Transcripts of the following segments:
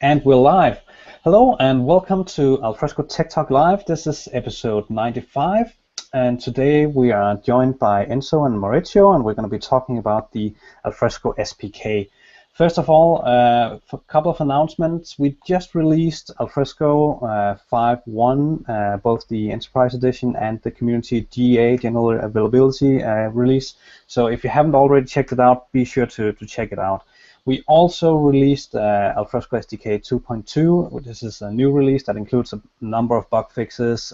And we're live. Hello and welcome to Alfresco Tech Talk Live. This is episode 95, and today we are joined by Enzo and Maurizio, and we're going to be talking about the Alfresco SPK. First of all, a couple of announcements. We just released Alfresco 5.1, both the Enterprise Edition and the Community GA, General Availability release. So if you haven't already checked it out, be sure to check it out. We also released Alfresco SDK 2.2. This is a new release that includes a number of bug fixes.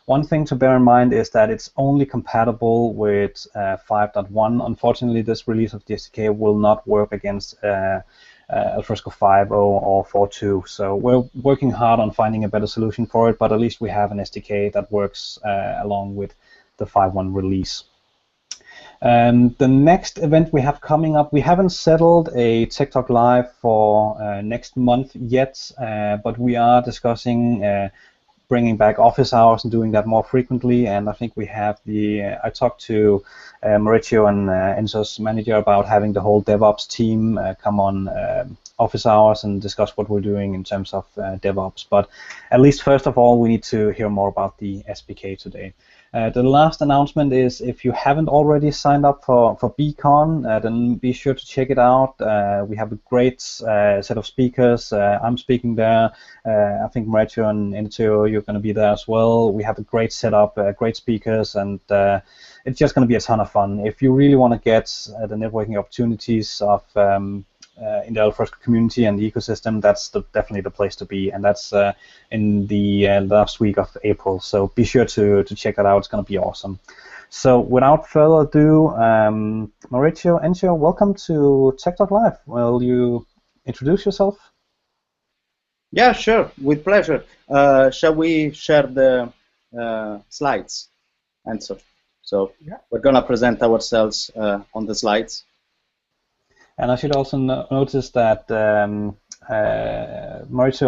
One thing to bear in mind is that it's only compatible with 5.1. Unfortunately, this release of the SDK will not work against Alfresco 5.0 or 4.2. So we're working hard on finding a better solution for it, but at least we have an SDK that works along with the 5.1 release. The next event we have coming up, we haven't settled a Tech Talk Live for next month yet, but we are discussing bringing back office hours and doing that more frequently. And I think we have I talked to Maurizio and Enzo's manager about having the whole DevOps team come on office hours and discuss what we're doing in terms of DevOps. But at least first of all, we need to hear more about the SPK today. The last announcement is if you haven't already signed up for Beacon, then be sure to check it out. We have a great set of speakers. I'm speaking there. I think Maurizio and Enzo, you're going to be there as well. We have a great setup, great speakers, and it's just going to be a ton of fun. If you really want to get the networking opportunities of in the Alfresco community and the ecosystem, that's definitely the place to be, and that's in the last week of April. So be sure to check that out. It's going to be awesome. So without further ado, Maurizio, Enzo, welcome to Tech Talk Live. Will you introduce yourself? Yeah, sure, with pleasure. Shall we share the slides, Enzo? So yeah. We're going to present ourselves on the slides. And I should also notice that Maurizio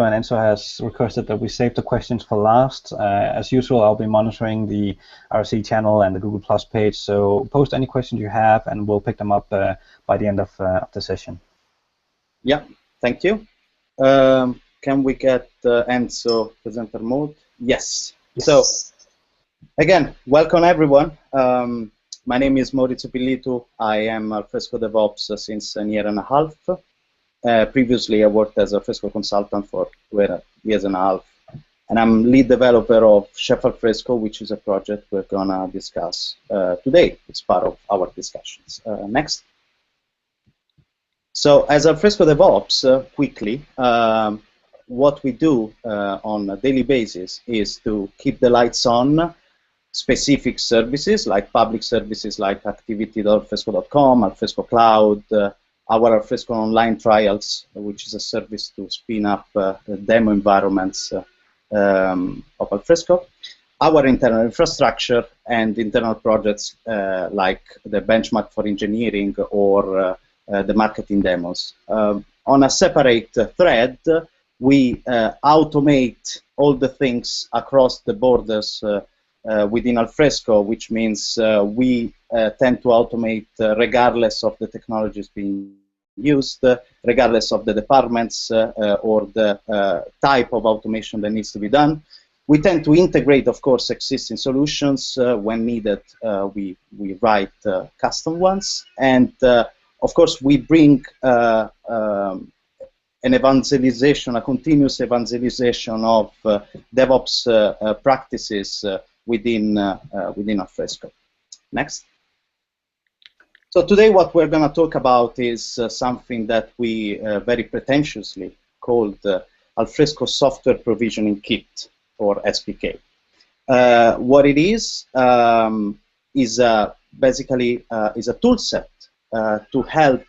and Enzo has requested that we save the questions for last. As usual, I'll be monitoring the RC channel and the Google Plus page, so post any questions you have and we'll pick them up by the end of the session. Yeah, thank you. Can we get Enzo presenter mode? Yes. So, again, welcome everyone. My name is Maurizio Pillitu. I am Alfresco DevOps since a year and a half. Previously, I worked as a Alfresco consultant for 2 years and a half. And I'm lead developer of Chef Alfresco, which is a project we're going to discuss today. It's part of our discussions. Next. So as Alfresco DevOps, quickly, what we do on a daily basis is to keep the lights on specific services, like public services like activity.alfresco.com, Alfresco Cloud, our Alfresco Online Trials, which is a service to spin up demo environments of Alfresco, our internal infrastructure, and internal projects like the benchmark for engineering or the marketing demos. On a separate thread, we automate all the things across the borders within Alfresco, which means we tend to automate regardless of the technologies being used, regardless of the departments or the type of automation that needs to be done. We tend to integrate, of course, existing solutions. When needed, we write custom ones. And, of course, we bring an evangelization, a continuous evangelization of DevOps practices within Alfresco. Next. So today what we're going to talk about is something that we very pretentiously called Alfresco Software Provisioning Kit, or SPK. What it is basically a tool set to help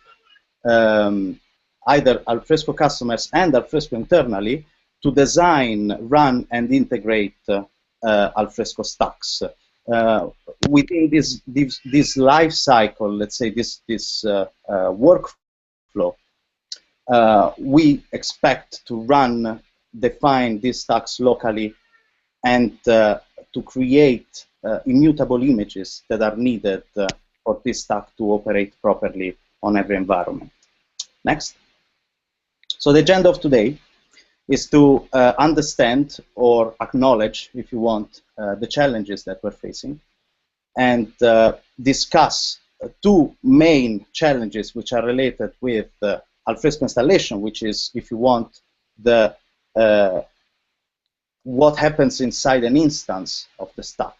either Alfresco customers and Alfresco internally to design, run, and integrate Alfresco stacks. Within this life cycle, let's say this workflow, we expect to define these stacks locally, and to create immutable images that are needed for this stack to operate properly on every environment. Next. So the agenda of today, is to understand or acknowledge, if you want, the challenges that we're facing, and discuss two main challenges which are related with Alfresco installation, which is, if you want, the what happens inside an instance of the stack,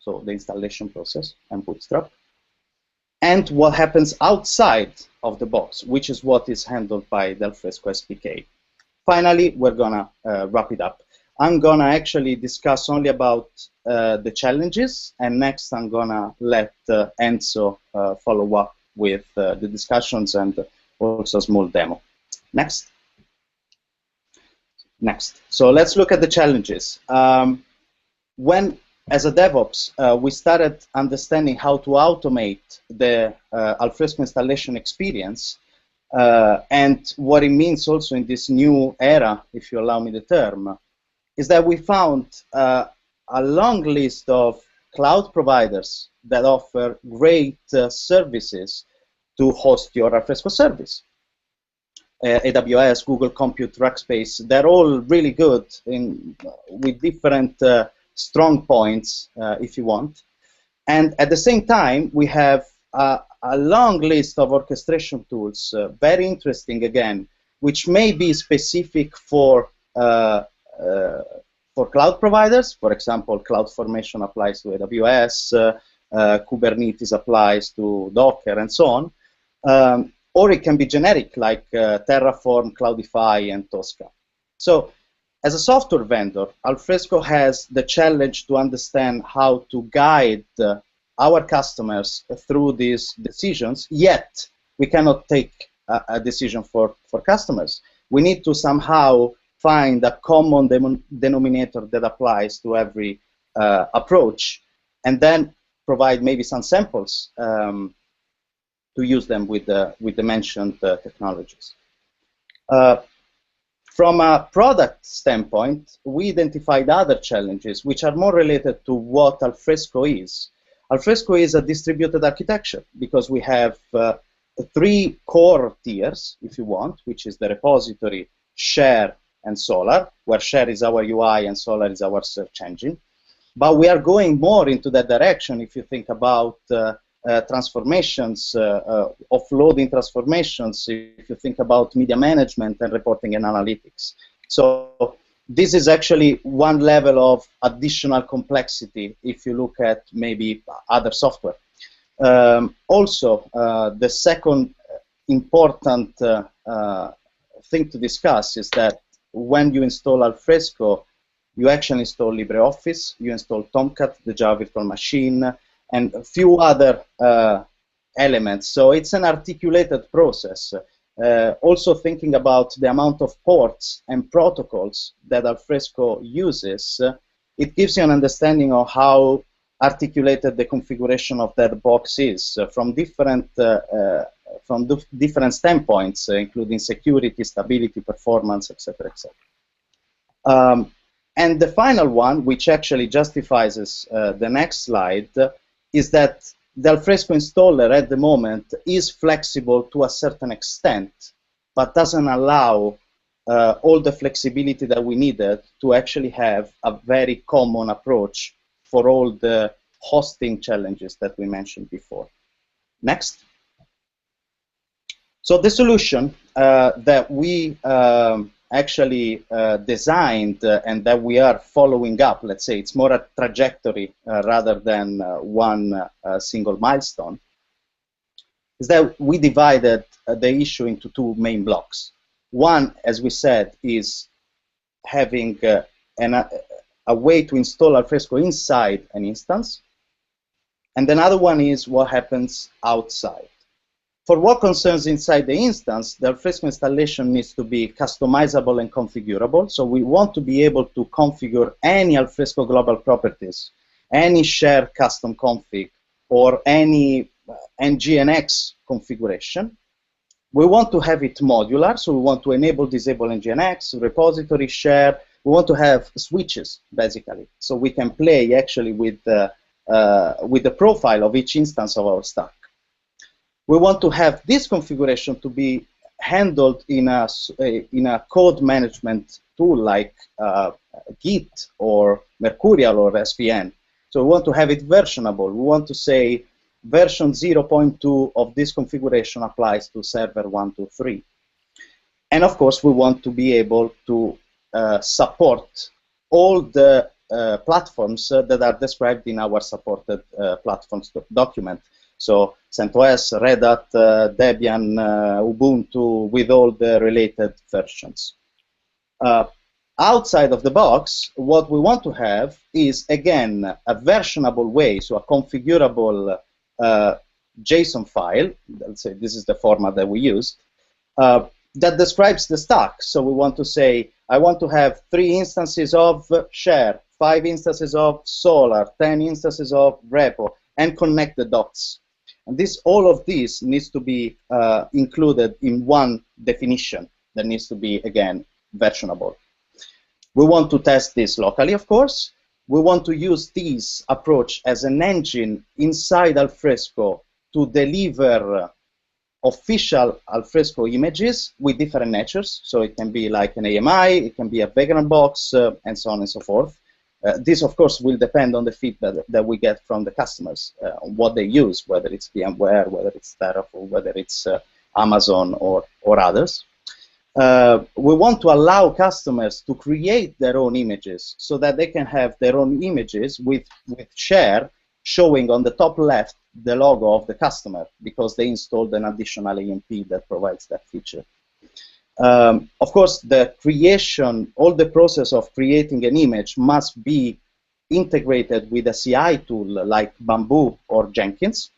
so the installation process and Bootstrap, and what happens outside of the box, which is what is handled by the Alfresco SDK. Finally, we're gonna wrap it up. I'm gonna actually discuss only about the challenges, and next I'm gonna let Enzo follow up with the discussions and also a small demo. Next. Next. So let's look at the challenges. When, as a DevOps, we started understanding how to automate the Alfresco installation experience, and what it means also in this new era, if you allow me the term, is that we found a long list of cloud providers that offer great services to host your Alfresco service. AWS, Google Compute, Rackspace, they're all really good with different strong points, if you want. And at the same time, we have a long list of orchestration tools, very interesting again, which may be specific for cloud providers. For example, CloudFormation applies to AWS, Kubernetes applies to Docker, and so on. Or it can be generic, like Terraform, Cloudify, and Tosca. So, as a software vendor, Alfresco has the challenge to understand how to guide our customers through these decisions, yet we cannot take a decision for customers. We need to somehow find a common denominator that applies to every approach, and then provide maybe some samples to use them with the mentioned technologies. From a product standpoint, we identified other challenges which are more related to what Alfresco is. Alfresco is a distributed architecture because we have three core tiers, if you want, which is the repository, share, and Solar, where share is our UI and Solar is our search engine. But we are going more into that direction if you think about transformations, offloading transformations, if you think about media management and reporting and analytics. So this is actually one level of additional complexity if you look at maybe other software. Also, the second important thing to discuss is that when you install Alfresco, you actually install LibreOffice, you install Tomcat, the Java virtual machine, and a few other elements. So it's an articulated process. Also thinking about the amount of ports and protocols that Alfresco uses, it gives you an understanding of how articulated the configuration of that box is from different standpoints, including security, stability, performance, etc., etc. And the final one, which actually justifies the next slide, is that the Alfresco installer at the moment is flexible to a certain extent, but doesn't allow all the flexibility that we needed to actually have a very common approach for all the hosting challenges that we mentioned before. Next. So the solution that we actually designed and that we are following up, let's say it's more a trajectory rather than one single milestone, is that we divided the issue into two main blocks. One, as we said, is having a way to install Alfresco inside an instance, and another one is what happens outside. For what concerns inside the instance, the Alfresco installation needs to be customizable and configurable. So we want to be able to configure any Alfresco global properties, any share custom config, or any NGNX configuration. We want to have it modular, so we want to enable, disable NGNX, repository, share. We want to have switches, basically, so we can play actually with the profile of each instance of our stack. We want to have this configuration to be handled in a code management tool like Git or Mercurial or SVN. So we want to have it versionable. We want to say version 0.2 of this configuration applies to server 123. And of course, we want to be able to support all the platforms that are described in our supported platforms document. So CentOS, Red Hat, Debian, Ubuntu, with all the related versions. Outside of the box, what we want to have is, again, a versionable way, so a configurable JSON file. Let's say this is the format that we use, that describes the stack. So we want to say, I want to have 3 instances of Share, 5 instances of Solar, 10 instances of Repo, and connect the dots. And all of this needs to be included in one definition that needs to be, again, versionable. We want to test this locally, of course. We want to use this approach as an engine inside Alfresco to deliver official Alfresco images with different natures. So it can be like an AMI, it can be a background box, and so on and so forth. This, of course, will depend on the feedback that we get from the customers, what they use, whether it's VMware, whether it's Terraform, whether it's Amazon or others. We want to allow customers to create their own images so that they can have their own images with Share showing on the top left the logo of the customer because they installed an additional AMP that provides that feature. Of course, the creation, all the process of creating an image must be integrated with a CI tool like Bamboo or Jenkins.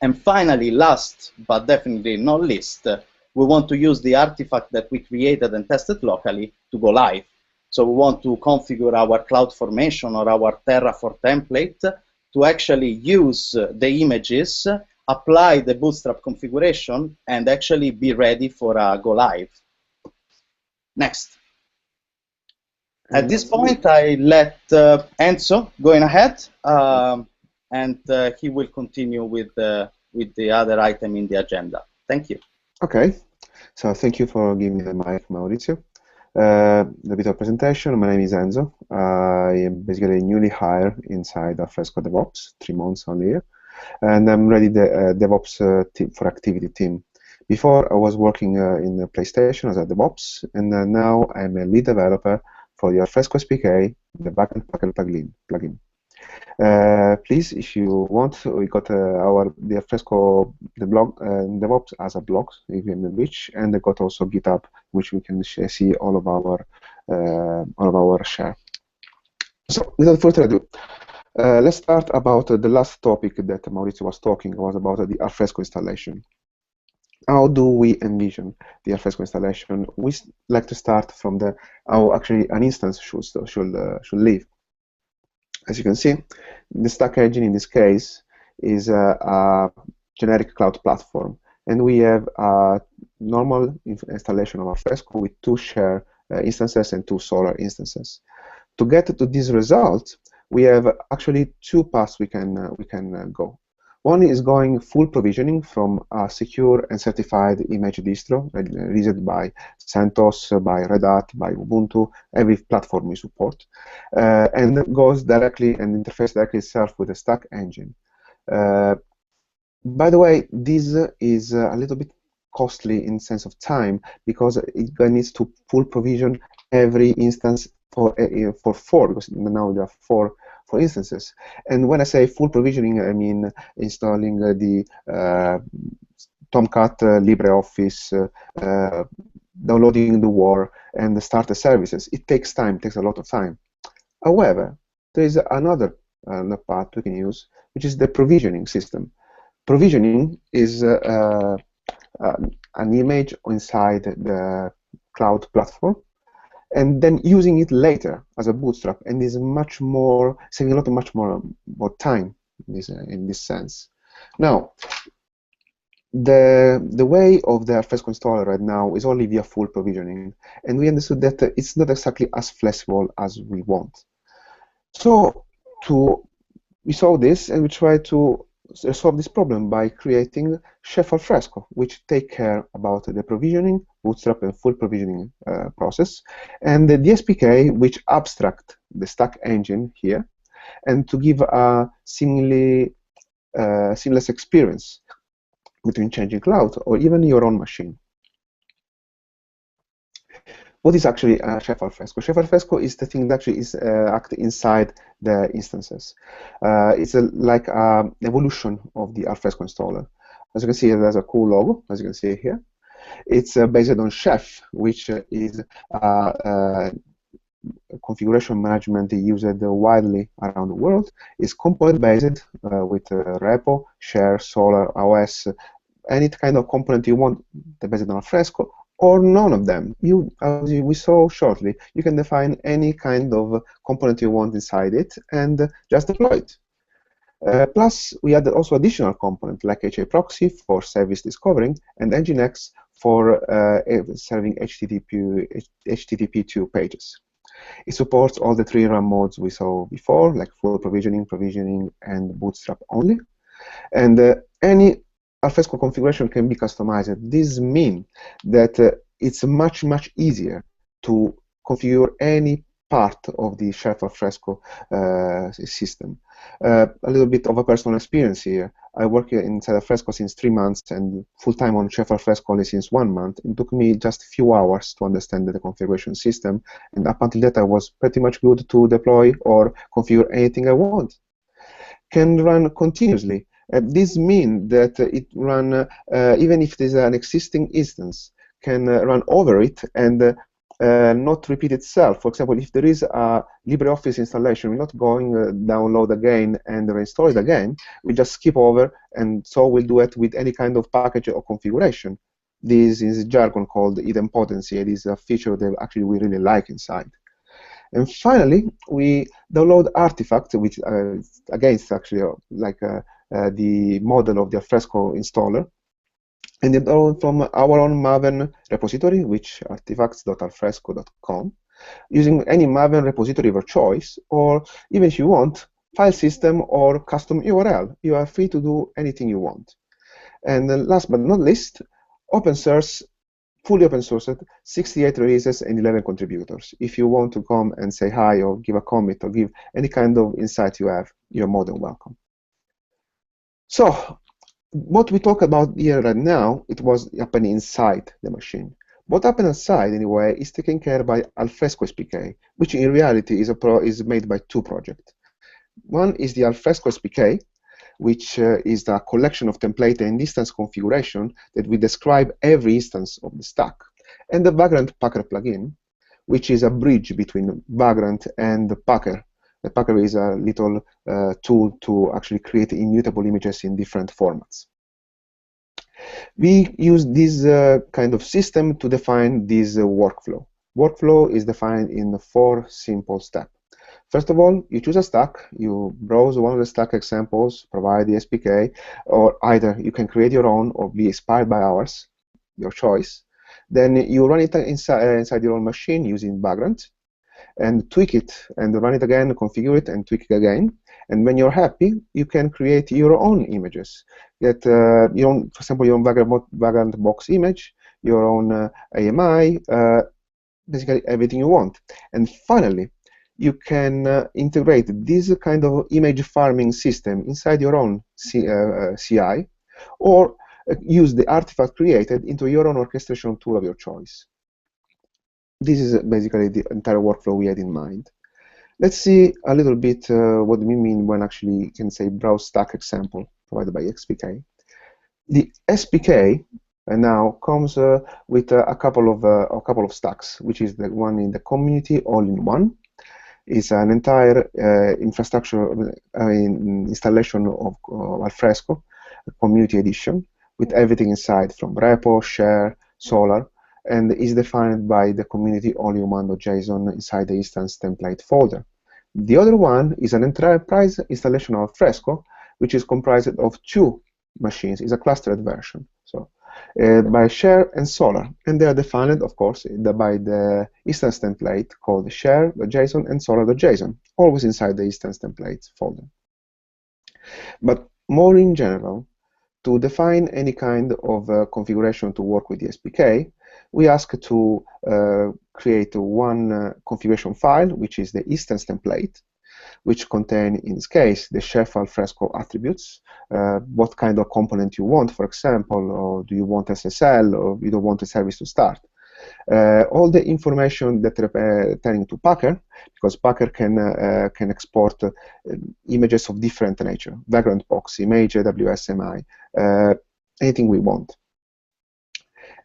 And finally, last but definitely not least, we want to use the artifact that we created and tested locally to go live. So we want to configure our CloudFormation or our Terraform template to actually use the images, apply the Bootstrap configuration, and actually be ready for a go live. Next. At this point, I let Enzo going ahead, and he will continue with the other item in the agenda. Thank you. Okay, so thank you for giving me the mic, Maurizio. A bit of presentation. My name is Enzo. I am basically newly hired inside Alfresco DevOps, 3 months only here, and I'm really the DevOps team for activity team. Before I was working in PlayStation as a DevOps, and now I'm a lead developer for the Alfresco SPK, the backend plugin. Please, if you want, we got the Alfresco blog DevOps as a blog, if you which, and they got also GitHub, which we can see all of our share. So, without further ado, let's start about the last topic that Maurizio was talking was about the Alfresco installation. How do we envision the Alfresco installation? We like to start from how actually an instance should live. As you can see, the Stack engine in this case is a generic cloud platform, and we have a normal installation of Alfresco with 2 Share instances and 2 Solar instances. To get to this result, we have actually 2 paths we can go. One is going full provisioning from a secure and certified image distro released by CentOS, by Red Hat, by Ubuntu, every platform we support, and goes directly and interfaces directly itself with the Stack engine. By the way, this is a little bit costly in sense of time because it needs to full provision every instance for 4, because now there are 4 instances. And when I say full provisioning, I mean installing the Tomcat LibreOffice, downloading the WAR, and the starter services. It takes time, takes a lot of time. However, there is another path we can use, which is the provisioning system. Provisioning is an image inside the cloud platform, and then using it later as a bootstrap, and is much more saving much more time in this sense. Now, the way of the Alfresco installer right now is only via full provisioning, and we understood that it's not exactly as flexible as we want. So we saw this, and we tried to solve this problem by creating Chef Alfresco, which take care about the provisioning, bootstrap, and full provisioning process, and the SPK, which abstract the stack engine here, and to give a seamless experience between changing cloud or even your own machine. What is actually Chef Alfresco? Chef Alfresco is the thing that actually is act inside the instances. It's like an evolution of the Alfresco installer. As you can see, it has a cool logo, as you can see here. It's based on Chef, which is configuration management used widely around the world. It's component-based with repo, share, Solar, OS, any kind of component you want based on Alfresco, or none of them. As we saw shortly, you can define any kind of component you want inside it and just deploy it. Plus, we added also additional components like HA proxy for service discovering and Nginx for serving HTTP2 pages. It supports all the 3 run modes we saw before, like full provisioning, and bootstrap only. And any Alfresco configuration can be customized. This means that it's much easier to configure any part of the Chef Alfresco system. A little bit of a personal experience here. I work inside Alfresco since 3 months and full-time on Chef Alfresco only since 1 month. It took me just a few hours to understand the configuration system, and up until that I was pretty much good to deploy or configure anything I want. Can run continuously. This means that it run, even if there's an existing instance, can run over it and not repeat itself. For example, if there is a LibreOffice installation, we're not going download again and reinstall it again. We just skip over, and so we'll do it with any kind of package or configuration. This is jargon called idempotency. It is a feature that actually we really like inside. And finally, we download artifact, which again is actually like the model of the Alfresco installer, and then download from our own Maven repository, which artifacts.alfresco.com, using any Maven repository of your choice, or even if you want, file system or custom URL. You are free to do anything you want. And then last but not least, open source, fully open sourced, 68 releases and 11 contributors. If you want to come and say hi or give a comment or give any kind of insight you have, you're more than welcome. So, what we talk about here right now, it was happening inside the machine. What happened outside, anyway, is taken care by Alfresco SPK, which in reality is made by 2 projects. One is the Alfresco SPK, which is the collection of template and instance configuration that we describe every instance of the stack, and the Vagrant Packer plugin, which is a bridge between Vagrant and the Packer. The Packer is a little tool to actually create immutable images in different formats. We use this kind of system to define this workflow. Workflow is defined in 4 simple steps. First of all, you choose a stack, you browse one of the stack examples, provide the SPK, or either you can create your own or be inspired by ours, your choice. Then you run it inside your own machine using Vagrant, and tweak it, and run it again, configure it, and tweak it again. And when you're happy, you can create your own images. Get for example, your own Vagrant box image, your own AMI, basically everything you want. And finally, you can integrate this kind of image farming system inside your own CI, or use the artifact created into your own orchestration tool of your choice. This is basically the entire workflow we had in mind. Let's see a little bit what we mean when actually you can say browse stack example provided by SPK. The SPK now comes with a couple of stacks, which is the one in the community all-in-one. It's an entire infrastructure installation of Alfresco, a community edition, with everything inside from repo, share, Solar, and is defined by the community all-in-one.json inside the instance template folder. The other one is an enterprise installation of Alfresco, which is comprised of 2 machines. It's a clustered version. So by share and Solar, and they are defined, of course, by the instance template called share.json and solar.json, always inside the instance template folder. But more in general, to define any kind of configuration to work with the SPK, we ask to create one configuration file, which is the instance template, which contain, in this case, the Chef Alfresco attributes, what kind of component you want, for example, or do you want SSL, or you don't want a service to start. All the information that returning to Packer, because Packer can export images of different nature, Vagrant Box, image, WSMI, anything we want.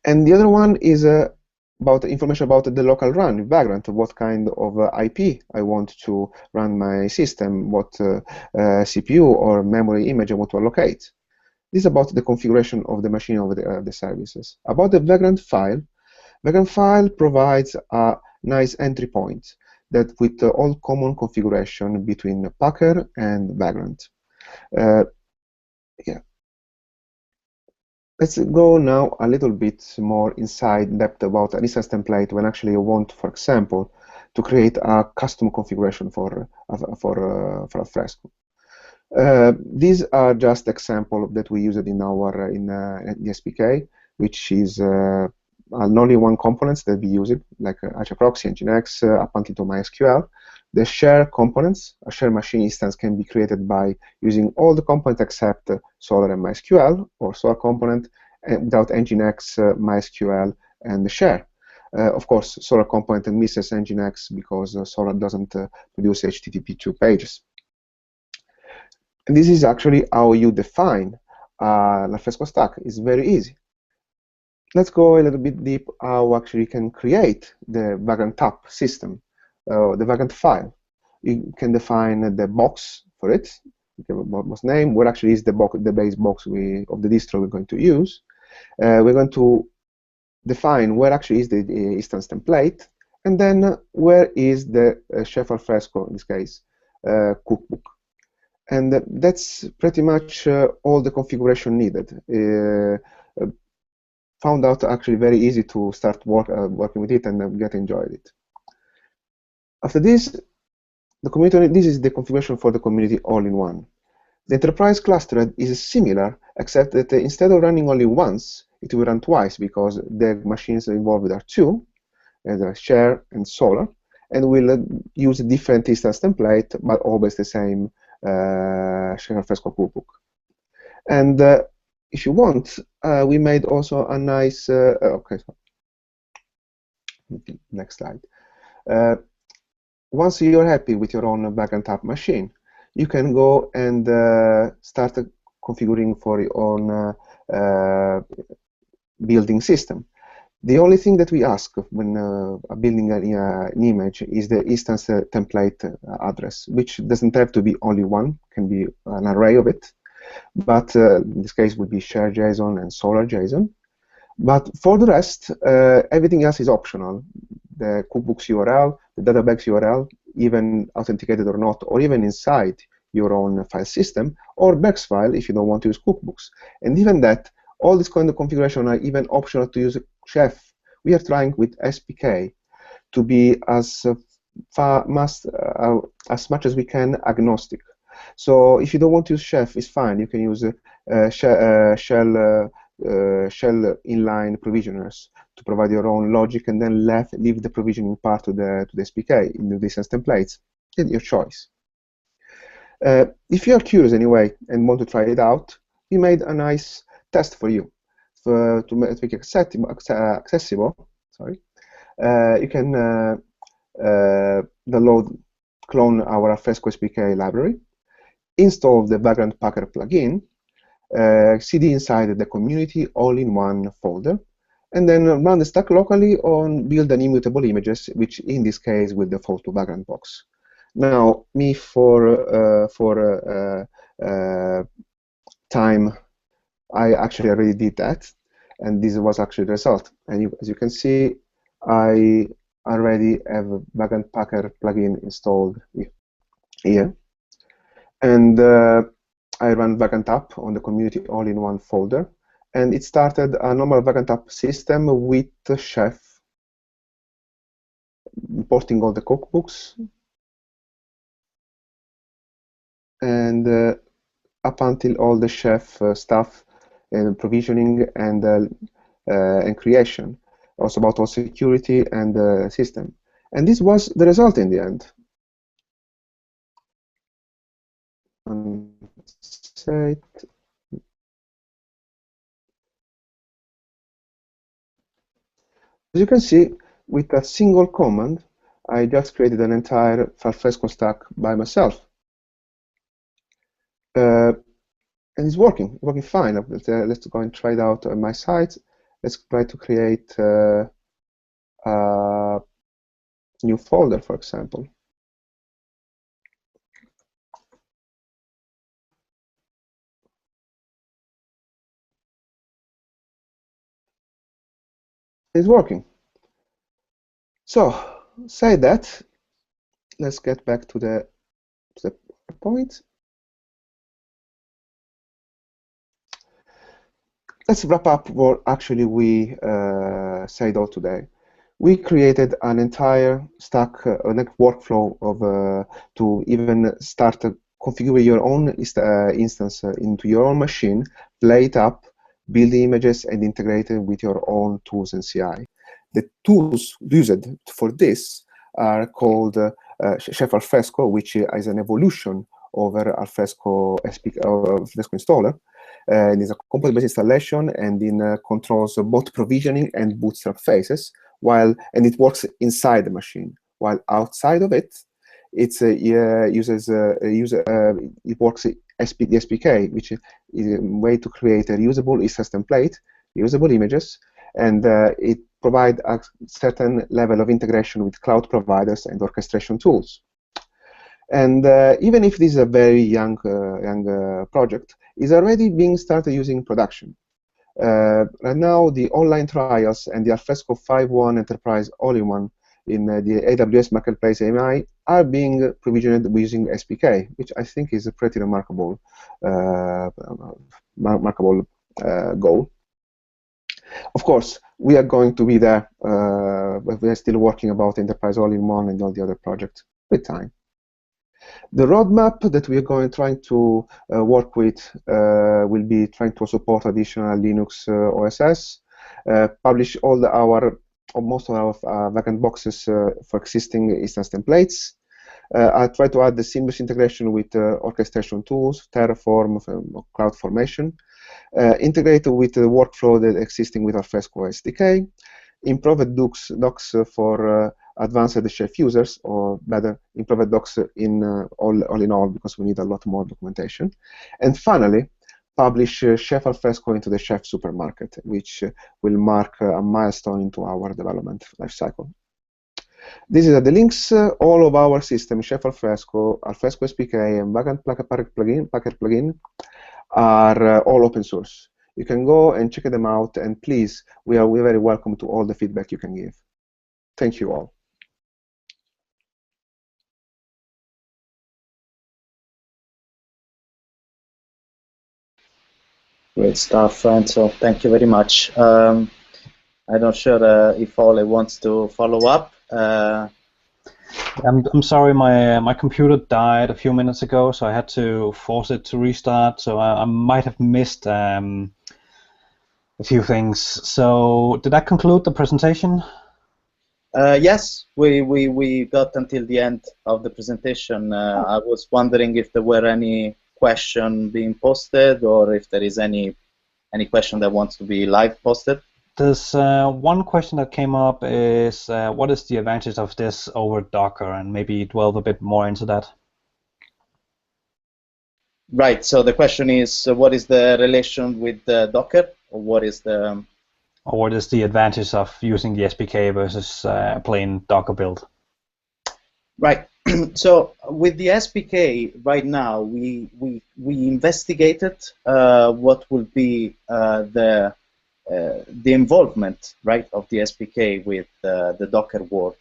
And the other one is about information about the local run, Vagrant, what kind of IP I want to run my system, what CPU or memory image I want to allocate. This is about the configuration of the machine of the services. About the Vagrant file provides a nice entry point that with all common configuration between Packer and Vagrant. Yeah. Let's go now a little bit more inside depth about an instance template when actually you want, for example, to create a custom configuration for Alfresco. These are just examples that we used in our the SPK, which is only one component that we use it, like HAProxy, Nginx, up until to MySQL. The share components, a share machine instance can be created by using all the components except Solr and MySQL, or Solr component without Nginx, MySQL, and the share. Of course, Solr component misses Nginx because Solr doesn't produce HTTP2 pages. And this is actually how you define an Alfresco stack. It's very easy. Let's go a little bit deep how actually you can create the Vagrant app system, the Vagrant file. You can define the box for it, the box name, where actually is the base box of the distro we're going to use. We're going to define where actually is the instance template, and then where is the Chef Alfresco, in this case, cookbook. And that's pretty much all the configuration needed. Found out actually very easy to start working with it and get enjoyed it. After this, the community. This is the configuration for the community all-in-one. The enterprise cluster is similar, except that instead of running only once, it will run twice because the machines involved are two, share and Solr, and will use a different instance template, but always the same Chef Alfresco cookbook. And if you want, we made also a nice. Okay, next slide. Once you're happy with your own Vagrant app machine, you can go and start configuring for your own building system. The only thing that we ask when building an image is the instance template address, which doesn't have to be only one, can be an array of it. But in this case would be share JSON and Solr JSON. But for the rest, everything else is optional. The cookbook's URL, the database URL, even authenticated or not, or even inside your own file system, or Bex file if you don't want to use cookbooks. And even that, all this kind of configuration are even optional to use Chef. We are trying with SPK to be as much as we can agnostic. So if you don't want to use Chef, it's fine. You can use shell inline provisioners to provide your own logic, and then leave the provisioning part to the SPK in the instance templates. It's your choice. If you are curious anyway and want to try it out, we made a nice test for you to make it accessible. Sorry, you can clone our Alfresco SPK library, install the Vagrant Packer plugin, cd inside the community all-in-one folder, and then run the stack locally on build an immutable images, which in this case will default to Vagrant box. Now, me for time, I actually already did that, and this was actually the result. And as you can see, I already have a Vagrant Packer plugin installed here, and I ran Vagrant app on the community all-in-one folder, and it started a normal Vagrant app system with Chef, importing all the cookbooks, and up until all the chef stuff and provisioning and creation, also about all security and the system. And this was the result in the end. As you can see, with a single command, I just created an entire Alfresco stack by myself. And it's working fine. Let's go and try it out on my site. Let's try to create a new folder, for example. It's working. So, say that. Let's get back to the point. Let's wrap up what actually we said all today. We created an entire stack, a workflow of to even start to configure your own instance into your own machine, play it up, build the images, and integrate it with your own tools and CI. The tools used for this are called Chef Alfresco, which is an evolution over Alfresco installer. It is a component-based installation, and it controls both provisioning and bootstrap phases, and it works inside the machine. While outside of it, it works the SPK, which is a way to create a reusable instance template, reusable images, and it provides a certain level of integration with cloud providers and orchestration tools. And even if this is a very young project, it's already being started using in production. Right now, the online trials and the Alfresco 5.1 Enterprise All-in-One in the AWS Marketplace AMI are being provisioned using SPK, which I think is a pretty remarkable goal. Of course, we are going to be there, but we are still working about Enterprise All-in-One and all the other projects with time. The roadmap that we are trying to work with will be trying to support additional Linux OSS, publish most of our backend boxes for existing instance templates. I try to add the seamless integration with orchestration tools, Terraform, CloudFormation, integrate with the workflow that existing with Alfresco SDK, improve docs for advanced chef users, or better, improve docs in all in all, because we need a lot more documentation. And finally, publish Chef Alfresco into the Chef Supermarket, which will mark a milestone into our development lifecycle. These are the links. All of our systems, Chef Alfresco, Alfresco SPK, and Backend Packer plugin are all open source. You can go and check them out, and please, we're very welcome to all the feedback you can give. Thank you all. Great stuff, Enzo. Thank you very much. I'm not sure if Ole wants to follow up. I'm sorry, my computer died a few minutes ago, so I had to force it to restart. So I might have missed a few things. So did that conclude the presentation? Yes, we got until the end of the presentation. I was wondering if there were any question being posted, or if there is any question that wants to be live posted. There's one question that came up is what is the advantage of this over Docker, and maybe delve a bit more into that. Right, so the question is what is the relation with Docker, or what is the advantage of using the SPK versus plain Docker build? Right. So with the SPK right now, we investigated what will be the involvement, right, of the SPK with the Docker world,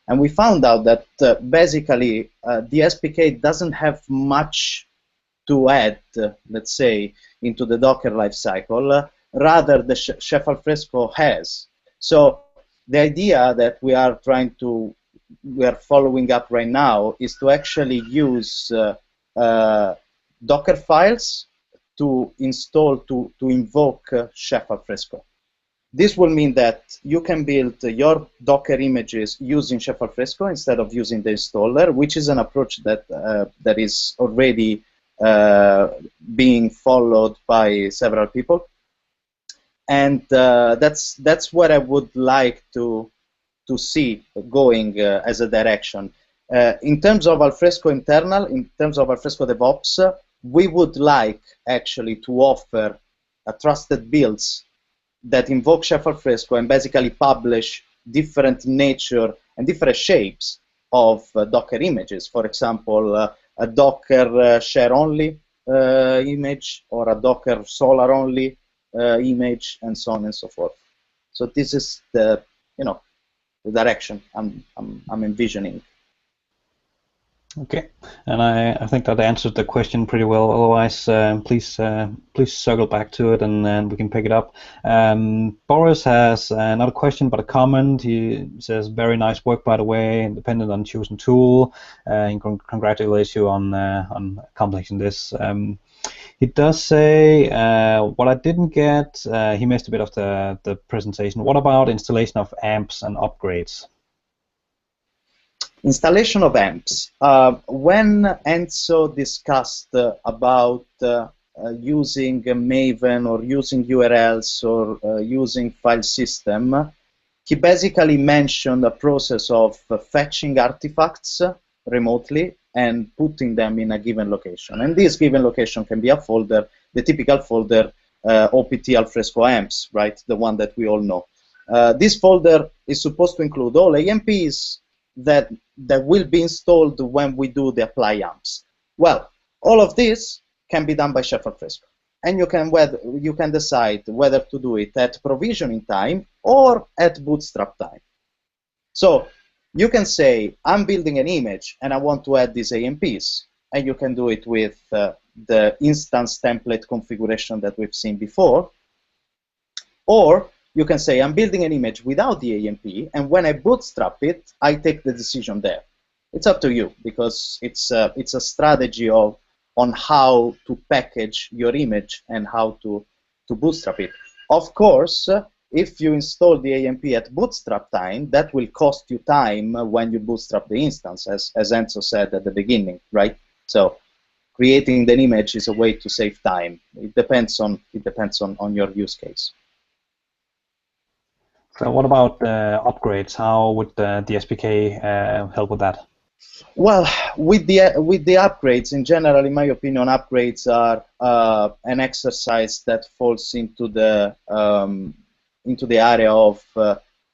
and we found out that basically the SPK doesn't have much to add, let's say, into the Docker lifecycle. Rather, the Chef Alfresco has. So the idea that we are following up right now is to actually use Docker files to install, to invoke Chef Alfresco. This will mean that you can build your Docker images using Chef Alfresco instead of using the installer, which is an approach that that is already being followed by several people. And that's what I would like to see going as a direction. In terms of Alfresco internal, in terms of Alfresco DevOps, we would like actually to offer trusted builds that invoke Chef Alfresco and basically publish different nature and different shapes of Docker images. For example, a Docker share only image, or a Docker Solar only image, and so on and so forth. So this is the the direction I'm envisioning. Okay, and I think that answered the question pretty well. Otherwise, please circle back to it, and we can pick it up. Boris has not a question but a comment. He says, "Very nice work, by the way, independent on choosing tool, and congratulations you on accomplishing this." He does say, what I didn't get, he missed a bit of the presentation. What about installation of amps and upgrades? Installation of amps. When Enzo discussed about using Maven or using URLs or using file system, he basically mentioned a process of fetching artifacts remotely and putting them in a given location. And this given location can be a folder, the typical folder OPT Alfresco amps, right? The one that we all know. This folder is supposed to include all AMPs that will be installed when we do the apply amps. Well, all of this can be done by Chef Alfresco, and you can decide whether to do it at provisioning time or at bootstrap time. So you can say, I'm building an image and I want to add these AMPs, and you can do it with the instance template configuration that we've seen before, or you can say, I'm building an image without the AMP, and when I bootstrap it, I take the decision there. It's up to you, because it's a strategy on how to package your image and how to bootstrap it. Of course, if you install the AMP at bootstrap time, that will cost you time when you bootstrap the instance, as Enzo said at the beginning, right? So creating the image is a way to save time. It depends on your use case. So what about upgrades? How would the SPK help with that? Well, with the upgrades in general, in my opinion, upgrades are an exercise that falls into the area of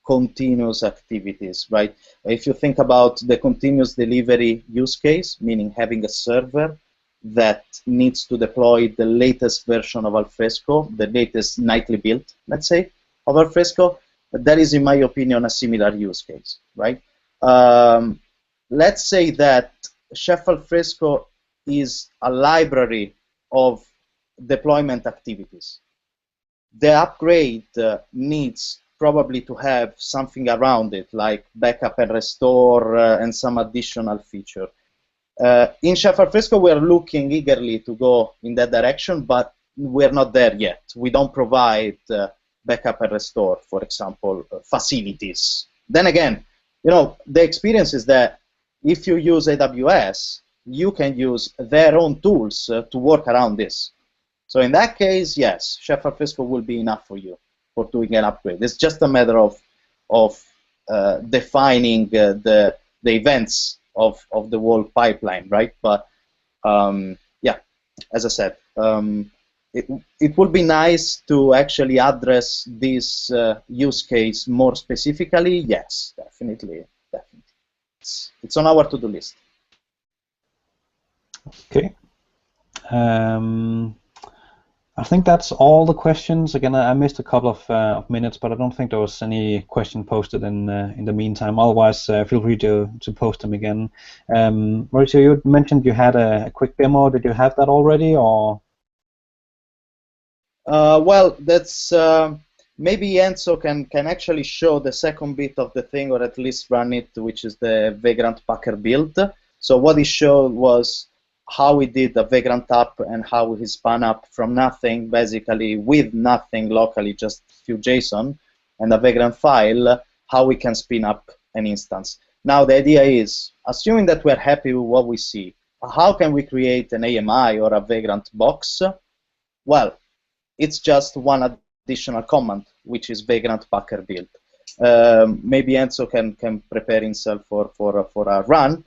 continuous activities, right? If you think about the continuous delivery use case, meaning having a server that needs to deploy the latest version of Alfresco, the latest nightly build, let's say, of Alfresco, that is, in my opinion, a similar use case, right? Let's say that Chef Alfresco is a library of deployment activities. The upgrade needs probably to have something around it, like backup and restore and some additional feature. In Chef Alfresco, we are looking eagerly to go in that direction, but we're not there yet. We don't provide backup and restore, for example, facilities. Then again, the experience is that if you use AWS, you can use their own tools to work around this. So in that case, yes, Chef Alfresco will be enough for you for doing an upgrade. It's just a matter of defining the events of the whole pipeline, right? But yeah, as I said, it would be nice to actually address this use case more specifically. Yes, definitely. It's on our to-do list. Okay. I think that's all the questions. Again, I missed a couple of minutes, but I don't think there was any question posted in the meantime. Otherwise, feel free to post them again. Maurizio, you mentioned you had a quick demo. Did you have that already, or? Well, that's maybe Enzo can actually show the second bit of the thing, or at least run it, which is the Vagrant Packer build. So what he showed was how we did the Vagrant app and how we spun up from nothing, basically with nothing locally, just a few JSON and a Vagrant file, how we can spin up an instance. Now the idea is, assuming that we're happy with what we see, how can we create an AMI or a Vagrant box? Well, it's just one additional command, which is Vagrant Packer build. Maybe Enzo can prepare himself for a run.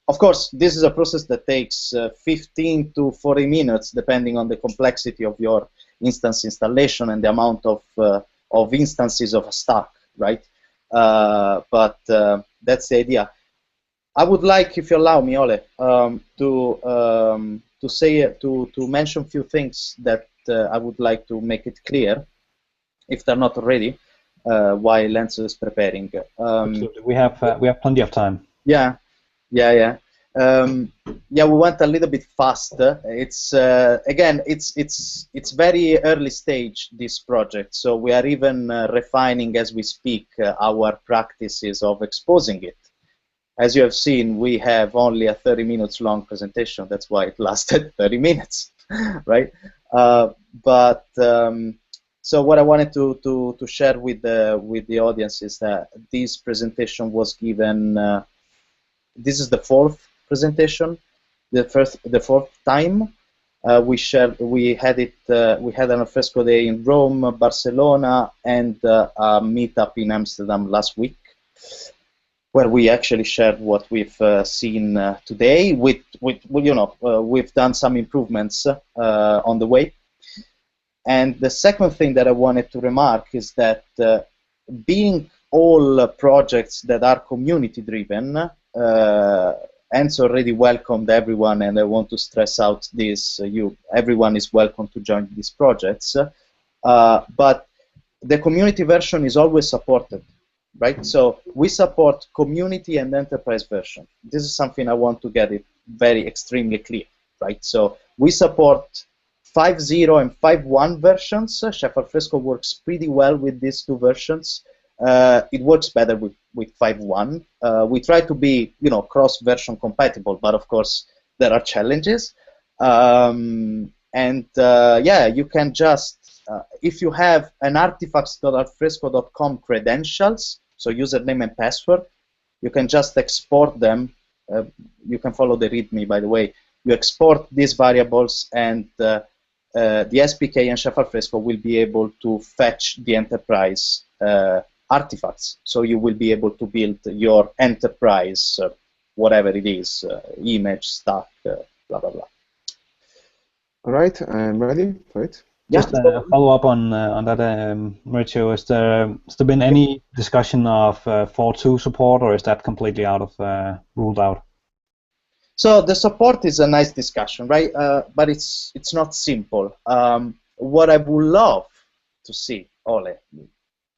Of course, this is a process that takes 15 to 40 minutes, depending on the complexity of your instance installation and the amount of instances of a stack, right? But that's the idea. I would like, if you allow me, Ole, to mention a few things that I would like to make it clear, if they're not already, while Enzo is preparing. Absolutely. We have plenty of time. Yeah. Yeah, we went a little bit fast. It's again, it's very early stage, this project, so we are even refining as we speak our practices of exposing it. As you have seen, we have only a 30 minutes long presentation. That's why it lasted 30 minutes, right? So what I wanted to share with the audience is that this presentation was given. This is the fourth presentation, the fourth time. We had an Alfresco Day in Rome, Barcelona, and a meetup in Amsterdam last week, where we actually shared what we've seen today. We've done some improvements on the way. And the second thing that I wanted to remark is that being all projects that are community-driven, Enzo already welcomed everyone, and I want to stress out this: everyone is welcome to join these projects. But the community version is always supported, right? So we support community and enterprise version. This is something I want to get it very extremely clear, right? So we support 5.0 and 5.1 versions. Chef Alfresco works pretty well with these two versions. It works better with 5.1. We try to be, cross-version compatible, but of course there are challenges. You can just, if you have an artifacts.alfresco.com credentials, so username and password, you can just export them. You can follow the README, by the way. You export these variables, and the SPK and Chef Alfresco will be able to fetch the enterprise artifacts. So you will be able to build your enterprise, whatever it is, image, stack, blah, blah, blah. All right, I'm ready for it. Just a follow up on that, Maurizio. Has there been any discussion of 4.2 support, or is that completely ruled out? So the support is a nice discussion, right? But it's not simple. What I would love to see, Ole,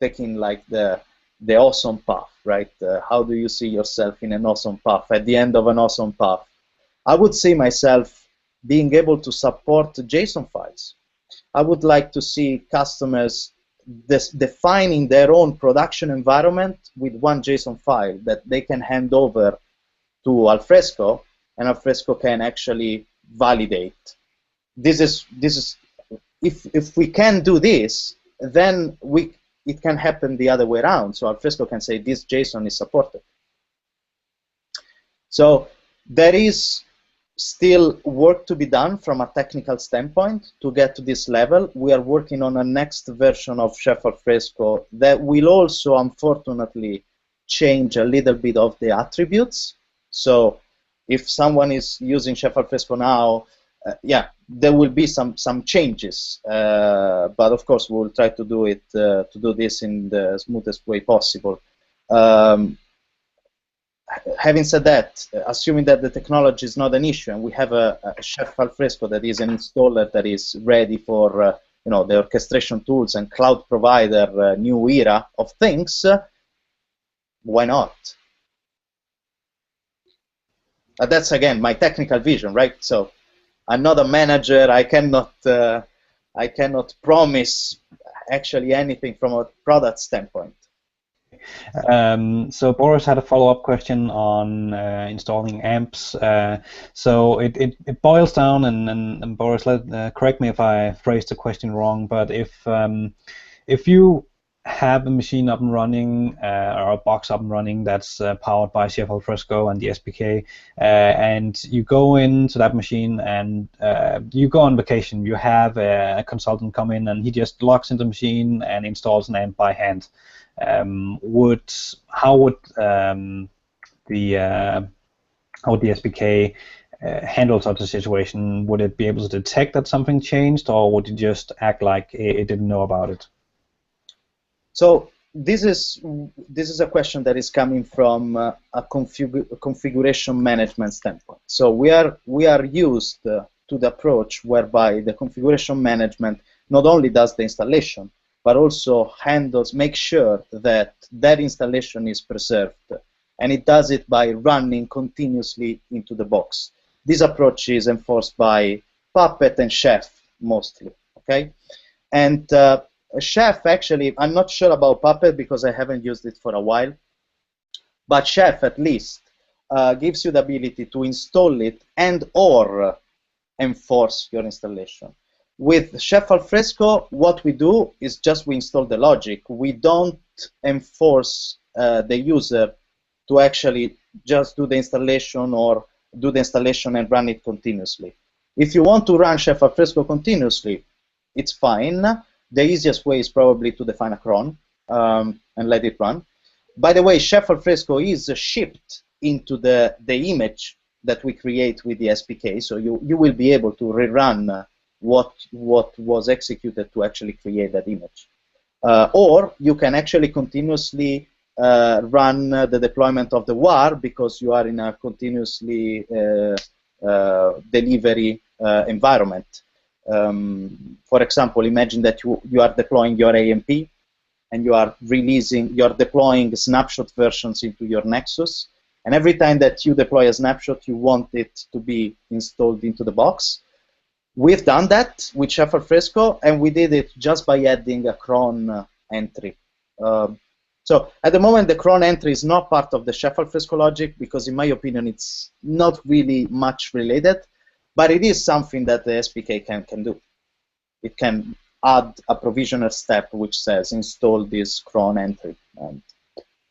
taking like the awesome path, right? How do you see yourself in an awesome path, at the end of an awesome path? I would see myself being able to support JSON files. I would like to see customers defining their own production environment with one JSON file that they can hand over to Alfresco, and Alfresco can actually validate. This is if we can do this, then it can happen the other way around. So Alfresco can say this JSON is supported. So there is still work to be done from a technical standpoint to get to this level. We are working on a next version of Chef Alfresco that will also, unfortunately, change a little bit of the attributes. So if someone is using Chef Alfresco now, there will be some changes, but of course we'll try to do it to do this in the smoothest way possible. Having said that, assuming that the technology is not an issue, and we have a Chef Alfresco that is an installer that is ready for the orchestration tools and cloud provider new era of things, why not? That's again my technical vision, right? So I'm not a manager. I cannot promise actually anything from a product standpoint. So Boris had a follow-up question on installing amps. So it boils down, and Boris, correct me if I phrased the question wrong, but if you have a machine up and running or a box up and running that's powered by Chef Alfresco and the SPK, and you go into that machine and you go on vacation, you have a consultant come in and he just logs into the machine and installs an amp by hand. How would the SPK handle such a situation? Would it be able to detect that something changed, or would it just act like it didn't know about it? So this is a question that is coming from a configuration management standpoint. So we are used to the approach whereby the configuration management not only does the installation, but also makes sure that that installation is preserved, and it does it by running continuously into the box. This approach is enforced by Puppet and Chef mostly. Okay, and Chef, actually, I'm not sure about Puppet because I haven't used it for a while, but Chef at least gives you the ability to install it and or enforce your installation. With Chef Alfresco, what we do is just we install the logic. We don't enforce the user to actually just do the installation or do the installation and run it continuously. If you want to run Chef Alfresco continuously, it's fine. The easiest way is probably to define a cron and let it run. By the way, Chef Alfresco is shipped into the image that we create with the SPK, so you will be able to rerun what was executed to actually create that image. Or you can actually continuously run the deployment of the WAR because you are in a continuously delivery environment. For example, imagine that you are deploying your AMP and you are deploying snapshot versions into your Nexus, and every time that you deploy a snapshot, you want it to be installed into the box. We've done that with Chef Alfresco, and we did it just by adding a cron entry. So at the moment, the cron entry is not part of the Chef Alfresco logic because, in my opinion, it's not really much related, but it is something that the SPK can do. It can add a provisioner step which says install this cron entry, and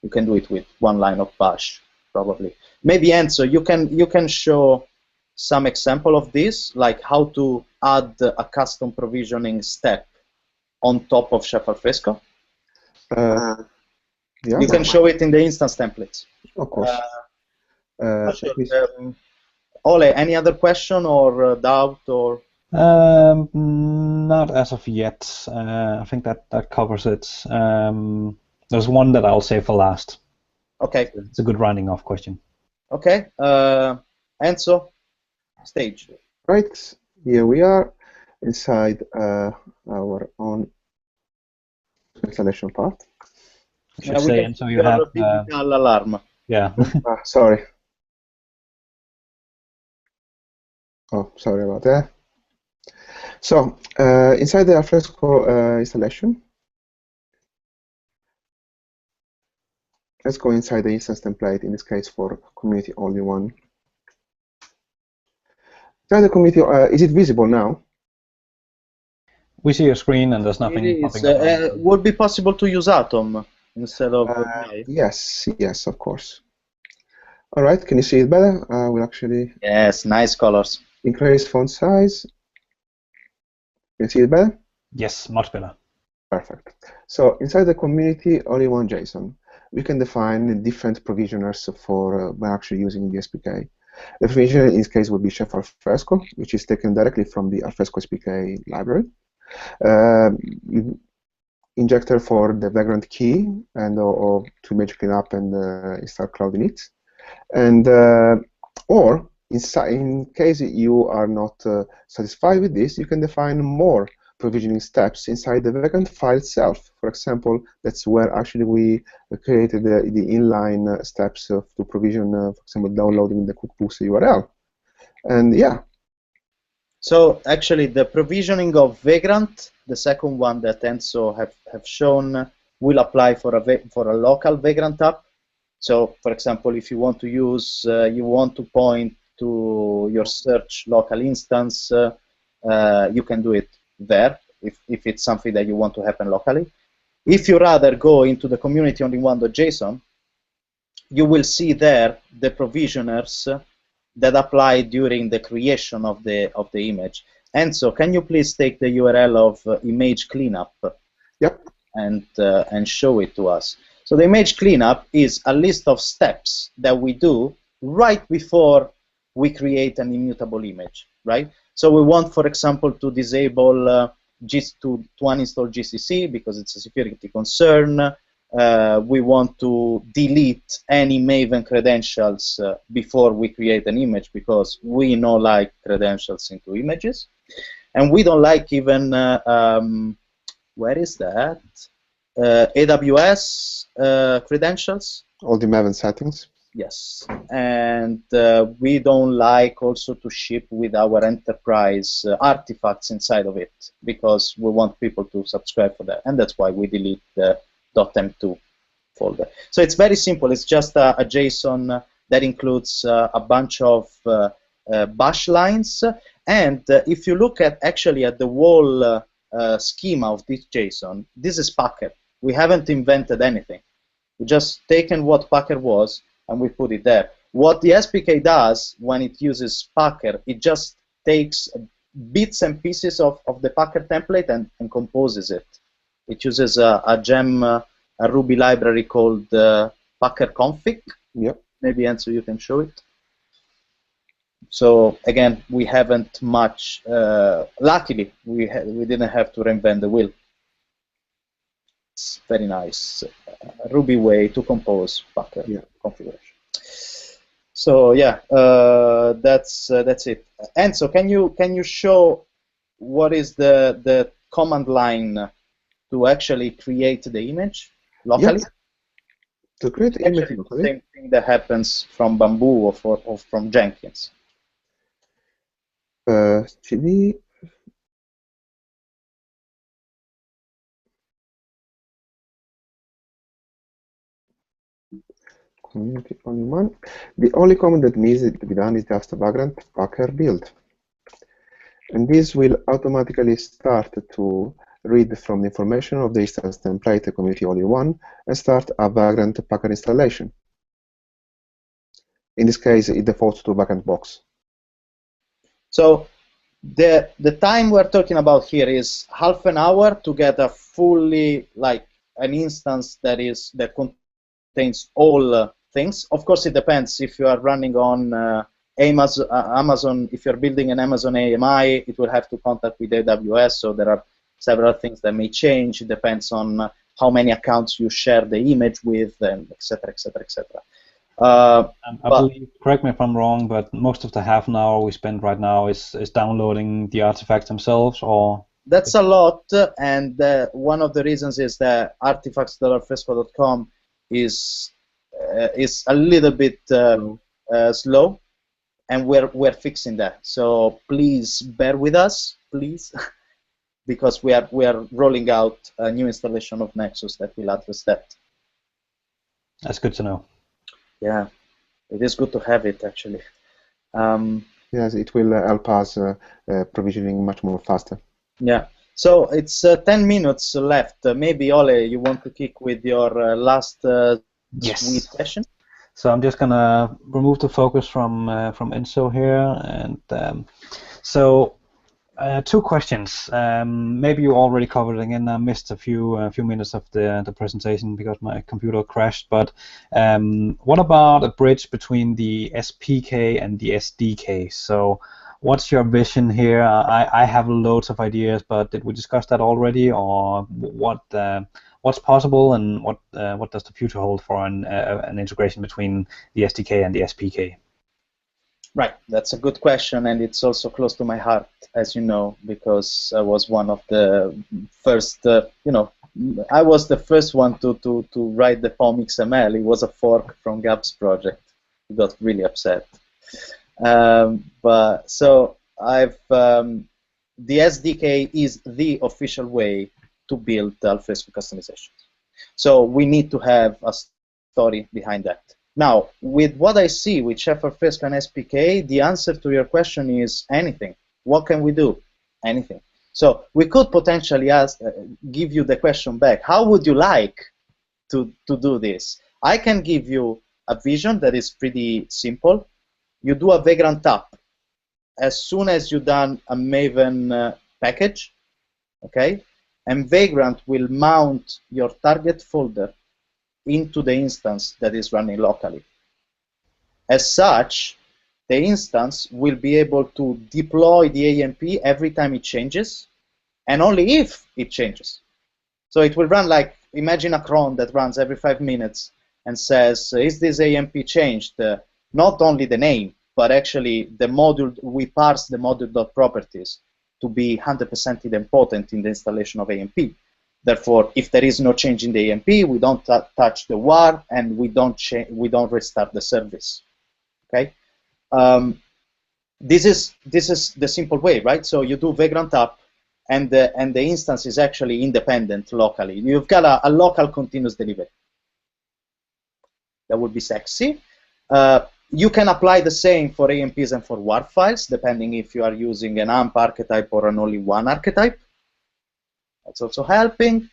you can do it with one line of bash, probably. Maybe Enzo, you can show some example of this, like how to add a custom provisioning step on top of Chef Alfresco. Yeah. You can show it in the instance templates. Of course. Ole, any other question or doubt or? Not as of yet. I think that covers it. There's one that I'll save for last. Okay. It's a good rounding off question. Okay. Enzo, stage. Right. Here we are inside our own installation part. I should say, Enzo, you have alarm. Yeah. Sorry. Oh, sorry about that. So, inside the Alfresco installation, let's go inside the instance template, in this case for community only one. Inside the community, is it visible now? We see your screen and there's nothing popping up. Would be possible to use Atom instead of yes, of course. All right, can you see it better? We'll actually... Yes, nice colors. Increase font size. Can you see it better? Yes, much better. Perfect. So inside the community only one JSON, we can define different provisioners for when actually using the SPK. The provisioner in this case would be Chef Alfresco, which is taken directly from the Alfresco SPK library. Injector for the Vagrant key and or to image clean up and install Cloud init. And or in case you are not satisfied with this, you can define more provisioning steps inside the Vagrant file itself. For example, that's where actually we created the inline steps to provision, for example, downloading the cookbooks URL. And yeah. So actually, the provisioning of Vagrant, the second one that Enzo have shown, will apply for a local Vagrant app. So, for example, if you want to use, you want to point to your search local instance, you can do it there if it's something that you want to happen locally. If you rather go into the community only one.json, you will see there the provisioners that apply during the creation of the image. Enzo, can you please take the URL of image cleanup? Yep. And show it to us. So the image cleanup is a list of steps that we do right before we create an immutable image, right? So we want, for example, to disable to uninstall GCC because it's a security concern. We want to delete any Maven credentials before we create an image because we don't like credentials into images. And we don't like even, where is that? AWS credentials. All the Maven settings. Yes, and we don't like also to ship with our enterprise artifacts inside of it because we want people to subscribe for that, and that's why we delete the .m2 folder. So it's very simple. It's just a JSON that includes a bunch of bash lines, and if you look at actually at the whole schema of this JSON, this is Packer. We haven't invented anything. We just taken what Packer was and we put it there. What the SPK does when it uses Packer, it just takes bits and pieces of the Packer template and composes it. It uses a gem, a Ruby library called Packer config. Yep. Maybe Enzo, you can show it. So again, we haven't much. Luckily, we didn't have to reinvent the wheel. It's very nice Ruby way to compose Packer configuration. So yeah, that's it. Enzo, can you show what is the command line to actually create the image locally? Yep. To create the image locally. Same thing that happens from Bamboo or from Jenkins. CD. Community only one. The only command that needs to be done is just a Vagrant Packer build. And this will automatically start to read from the information of the instance template community only one and start a Vagrant Packer installation. In this case, it defaults to Vagrant box. So the time we're talking about here is half an hour to get a fully, like, an instance that contains all things. Of course, it depends. If you are running on Amazon, if you're building an Amazon AMI, it will have to contact with AWS, so there are several things that may change. It depends on how many accounts you share the image with, and etc., etc., etc. I believe, correct me if I'm wrong, but most of the half an hour we spend right now is downloading the artifacts themselves, or? That's a lot, and one of the reasons is that artifacts.alfresco.com is a little bit slow, and we're fixing that. So please bear with us, please, because we are rolling out a new installation of Nexus that will address that. That's good to know. Yeah, it is good to have it, actually. Yes, it will help us provisioning much more faster. Yeah. So it's 10 minutes left. Maybe, Ole, you want to kick with your last sweet session? So I'm just gonna remove the focus from Enzo here, and so two questions. Maybe you already covered it again. I missed a few minutes of the presentation because my computer crashed. But what about a bridge between the SPK and the SDK? So what's your vision here? I have loads of ideas, but did we discuss that already, or what's possible, and what does the future hold for an integration between the SDK and the SPK? Right, that's a good question, and it's also close to my heart, as you know, because I was one of the first, I was the first one to write the POM XML. It was a fork from Gab's project. He got really upset. But so the SDK is the official way to build Alfresco customizations. So we need to have a story behind that. Now, with what I see with Chef Alfresco and SPK, the answer to your question is anything. What can we do? Anything. So we could potentially ask, give you the question back. How would you like to do this? I can give you a vision that is pretty simple. You do a Vagrant app as soon as you've done a Maven package, okay? And Vagrant will mount your target folder into the instance that is running locally. As such, the instance will be able to deploy the AMP every time it changes, and only if it changes. So it will run like, imagine a cron that runs every 5 minutes and says, is this AMP changed? Not only the name, but actually the module, we parse the module.properties to be 100% idempotent in the installation of AMP. Therefore, if there is no change in the AMP, we don't touch the WAR and we don't restart the service. Okay, this is the simple way, right? So you do Vagrant app, and the instance is actually independent locally. You've got a local continuous delivery. That would be sexy. You can apply the same for AMPs and for WAR files, depending if you are using an AMP archetype or an only one archetype. That's also helping.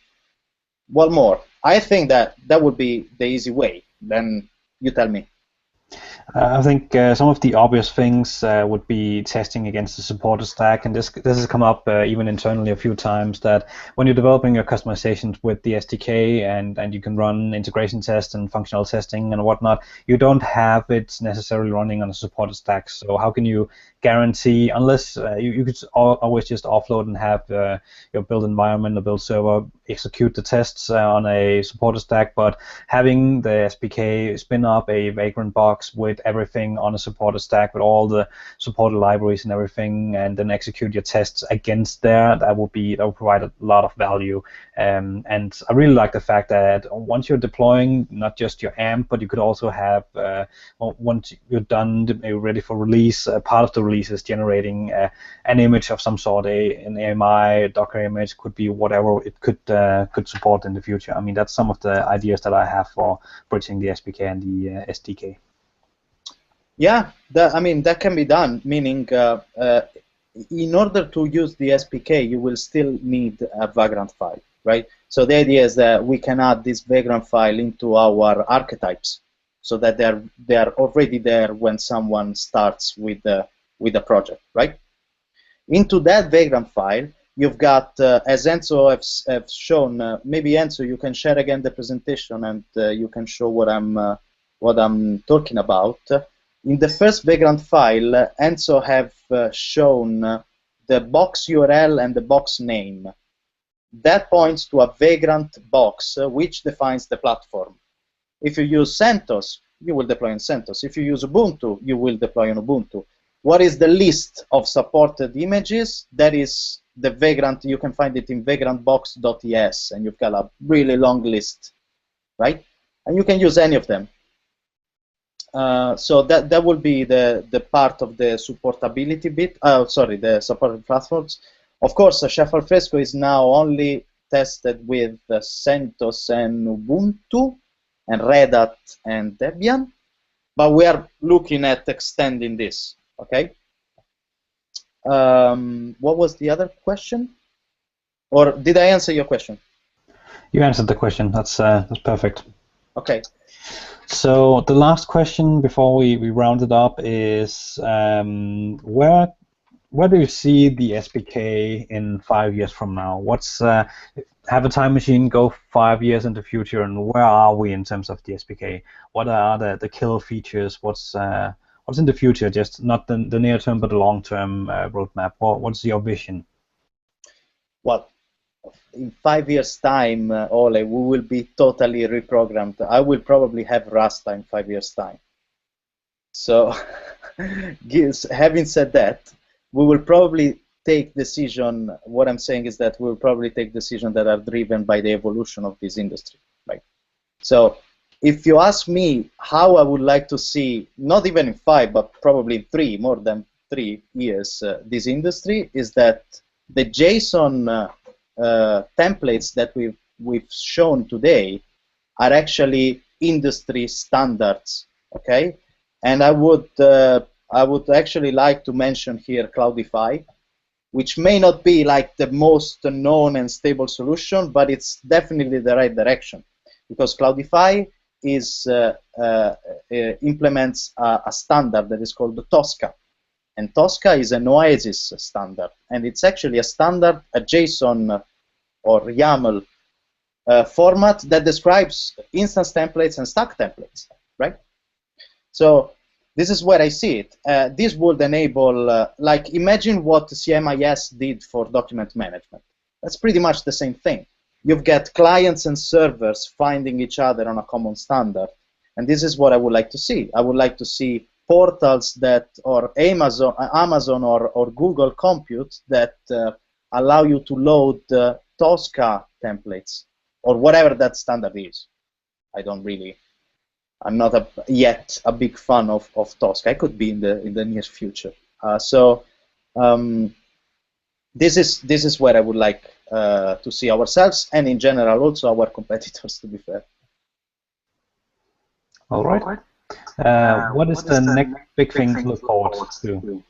One more. I think that would be the easy way. Then you tell me. I think some of the obvious things would be testing against the supported stack, and this has come up even internally a few times, that when you're developing your customizations with the SDK and you can run integration tests and functional testing and whatnot, you don't have it necessarily running on a supported stack. So how can you guarantee, unless you could always just offload and have your build environment or build server execute the tests on a supported stack, but having the SPK spin up a Vagrant box with everything on a supported stack with all the supported libraries and everything, and then execute your tests against there, that will provide a lot of value. And I really like the fact that once you're deploying not just your AMP, but you could also have once you're done, you're ready for release, part of the release is generating an image of some sort, an AMI, a Docker image, could be whatever it could support in the future. I mean, that's some of the ideas that I have for bridging the SPK and the SDK. Yeah, I mean, that can be done, meaning in order to use the SPK, you will still need a Vagrant file, right? So the idea is that we can add this Vagrant file into our archetypes so that they are already there when someone starts with the project, right? Into that Vagrant file, you've got, as Enzo have shown, maybe Enzo, you can share again the presentation and you can show what I'm talking about. In the first Vagrant file, Enzo have shown the box URL and the box name. That points to a Vagrant box, which defines the platform. If you use CentOS, you will deploy on CentOS. If you use Ubuntu, you will deploy on Ubuntu. What is the list of supported images? That is the Vagrant. You can find it in vagrantbox.es, and you've got a really long list, right? And you can use any of them. So that will be the part of the supportability bit. Sorry, the supported platforms. Of course, Chef Alfresco is now only tested with CentOS and Ubuntu and Red Hat and Debian, but we are looking at extending this. Okay. What was the other question? Or did I answer your question? You answered the question. That's perfect. Okay. So the last question before we round it up is where do you see the SPK in 5 years from now? Have a time machine, go 5 years into the future, and where are we in terms of the SPK? What are the killer features? What's in the future? Just not the near term, but the long term roadmap. What's your vision? Well, in 5 years' time, Ole, we will be totally reprogrammed. I will probably have Rasta in 5 years' time. So, having said that, we will probably take decisions. What I'm saying is that we'll probably take decisions that are driven by the evolution of this industry, right? So, if you ask me how I would like to see, not even in 5, but probably in 3, more than 3 years, this industry, is that the JSON templates that we've we've shown today are actually industry standards, okay? And I would actually like to mention here Cloudify, which may not be like the most known and stable solution, but it's definitely the right direction, because Cloudify is implements a standard that is called the Tosca, and Tosca is an Oasis standard, and it's actually a standard, a JSON or YAML format that describes instance templates and stack templates, right? So this is where I see it. This would enable, like, imagine what CMIS did for document management. That's pretty much the same thing. You've got clients and servers finding each other on a common standard. And this is what I would like to see. I would like to see portals that, or Amazon or Google Compute that allow you to load Tosca templates, or whatever that standard is. I'm not yet a big fan of Tosca. I could be in the near future. This is where I would like to see ourselves, and in general also our competitors, to be fair. All right. What is the next big thing to look forward to?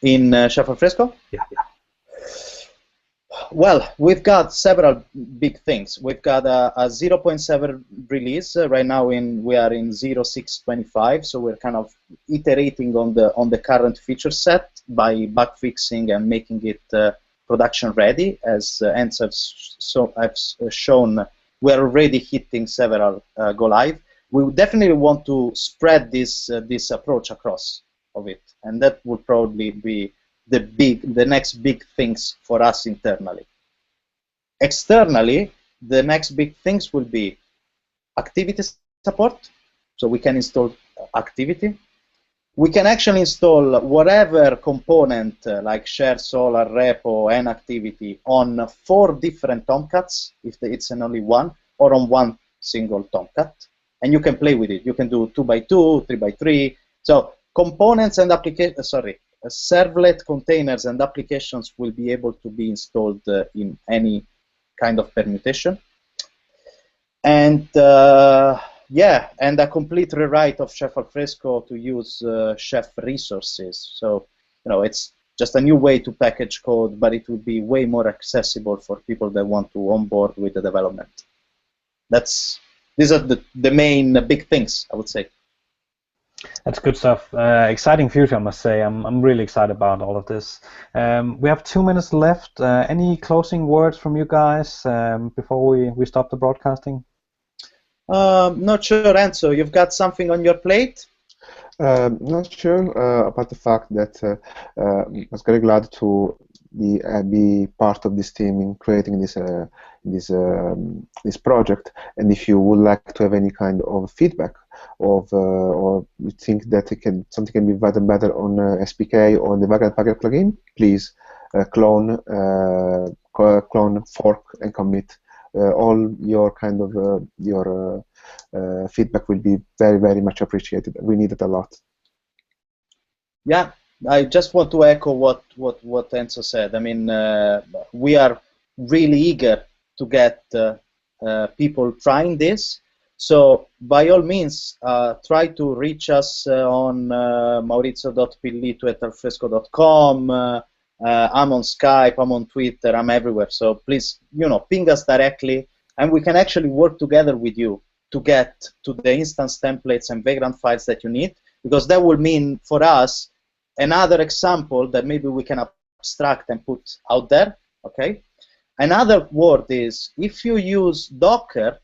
In Chef Alfresco? Yeah. Well, we've got several big things. We've got a 0.7 release. Right now we are in 0.625, so we're kind of iterating on the current feature set by bug fixing and making it production ready. As Enzo I've shown, we're already hitting several go live. We definitely want to spread this approach across of it, and that will probably be the next big things for us internally. Externally, the next big things will be activity support, so we can install activity. We can actually install whatever component like share, solar, repo, and activity on 4 different Tomcats, if it's an only one, or on one single Tomcat, and you can play with it. You can do 2x2, 3x3. So components and servlet containers and applications will be able to be installed in any kind of permutation. And yeah, and a complete rewrite of Chef Alfresco to use Chef resources. So, it's just a new way to package code, but it will be way more accessible for people that want to onboard with the development. These are the main big things, I would say. That's good stuff. Exciting future, I must say. I'm really excited about all of this. We have 2 minutes left. Any closing words from you guys before we stop the broadcasting? Not sure, Enzo. You've got something on your plate? Not sure, about the fact that I was very glad to be part of this team in creating this project. And if you would like to have any kind of feedback or you think that something can be better on SPK or on the Packer plugin, please clone, fork, and commit. All your kind of your feedback will be very, very much appreciated. We need it a lot. Yeah, I just want to echo what Enzo said. I mean, we are really eager to get people trying this. So by all means, try to reach us on maurizio.pillitu@alfresco.com. I'm on Skype, I'm on Twitter, I'm everywhere. So please, ping us directly, and we can actually work together with you to get to the instance templates and background files that you need, because that will mean for us another example that maybe we can abstract and put out there. Okay. Another word is, if you use Docker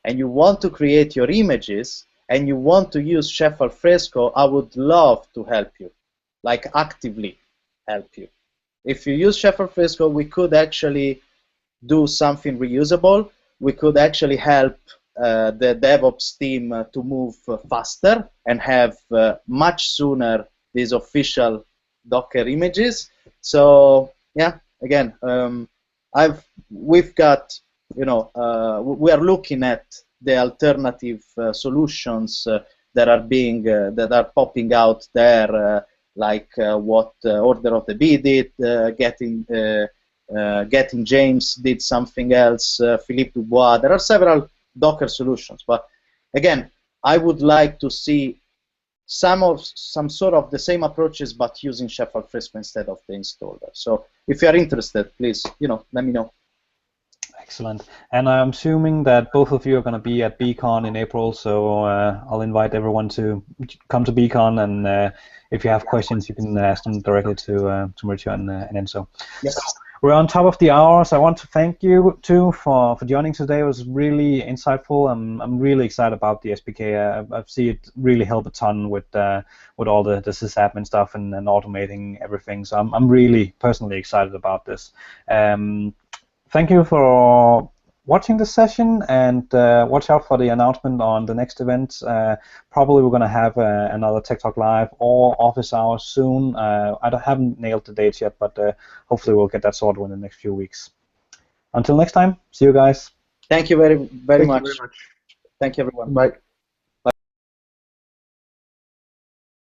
and you want to create your images and you want to use Chef Alfresco, I would love to help you, like actively help you. If you use Chef Alfresco, we could actually do something reusable. We could actually help the DevOps team to move faster and have much sooner these official Docker images. So yeah, again, we've got, we are looking at the alternative solutions that are popping out there, like what Order of the Bee did, getting Getting James did something else, Philippe Dubois. There are several Docker solutions, but again, I would like to see some sort of the same approaches, but using Chef Alfresco instead of the installer. So if you are interested, please, let me know. Excellent. And I'm assuming that both of you are going to be at Beacon in April, so I'll invite everyone to come to Beacon, and if you have questions, you can ask them directly to Maurizio and Enzo. Yes. So we're on top of the hour, so I want to thank you too for joining today. It was really insightful. I'm really excited about the SPK. I see it really help a ton with all the SysAdmin stuff and automating everything. So I'm really personally excited about this. Thank you for watching this session, and watch out for the announcement on the next event. Probably we're going to have another Tech Talk Live or office hours soon. I haven't nailed the dates yet, but hopefully we'll get that sorted in the next few weeks. Until next time, see you guys. Thank you very much. Thank you very much. Thank you, everyone. Bye.